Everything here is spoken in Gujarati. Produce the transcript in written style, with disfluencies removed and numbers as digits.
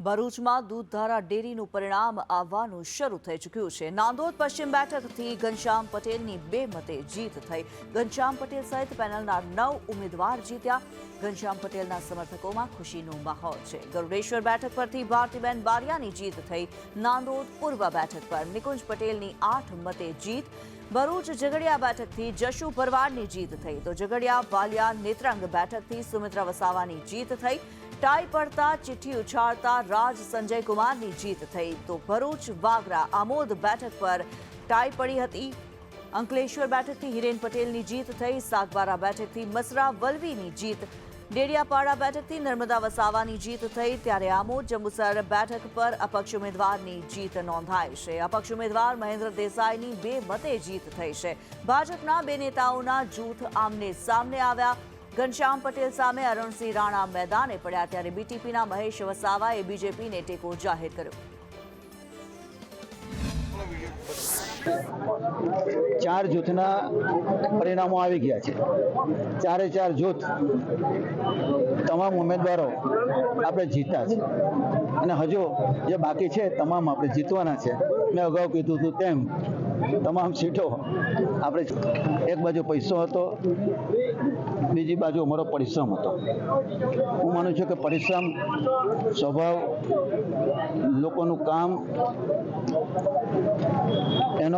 ભરૂચમાં દૂધધારા ડેરીનું પરિણામ આવવાનું શરૂ થઈ ચૂક્યું છે। નાંદોદ પશ્ચિમ બેઠકથી ઘનશ્યામ પટેલની 2 મતે જીત થઈ। ઘનશ્યામ પટેલ સહિત પેનલના 9 ઉમેદવાર જીત્યા। ઘનશ્યામ પટેલના સમર્થકોમાં ખુશીનો માહોલ છે। ગરુડેશ્વર બેઠક પરથી ભારતીબેન બારિયાની જીત થઈ। નાંદોદ પૂર્વ બેઠક પર નિકુંજ પટેલની 8 મતે જીત। ભરૂચ ઝઘડિયા બેઠકથી જશુ ભરવાડની જીત થઈ તો ઝઘડિયા વાલિયા નેત્રંગ બેઠકથી સુમિત્રા વસાવાની જીત થઈ। टाई पड़ता चिट्ठी उछाड़ता राज संजय कुमार की जीत थई तो भरूच वागरा आमोद बैठक पर टाई पड़ी हती। अंकलेश्वर बैठक थी हिरेन पटेल की जीत थई। सागबारा बैठक थी मसरा वलवी की जीत। डेडियापाड़ा बैठक थी नर्मदा वसावा की जीत थई त्यारे आमोद जंबूसर बैठक पर अपक्ष उम्मीदवार की जीत नोंधाई है। अपक्ष उम्मीदवार महेंद्र देसाई की 2 मते जीत थई है। भाजपना 2 नेताओं जूथ आमने सामने आव्या। घनश्याम पटेल सामे अरुणसिंह राणा मैदाने पड्या त्यारे बीटीपीना महेश वसावाए बीजेपीने टेको जाहिर कर्यो। 4 जूथना परिणामों આવી ગયા છે। 4 જૂથ તમામ ઉમેદવારો આપણે જીત્યા છે અને હજુ જે બાકી છે તમામ આપણે જીતવાના છે। મેં અગાઉ કીધું હતું તેમ તમામ સીટો આપણે એક બાજુ પૈસો હતો, બીજી બાજુ અમારો પરિશ્રમ હતો। હું માનું છું કે પરિશ્રમ, સ્વભાવ, લોકોનું કામ એનો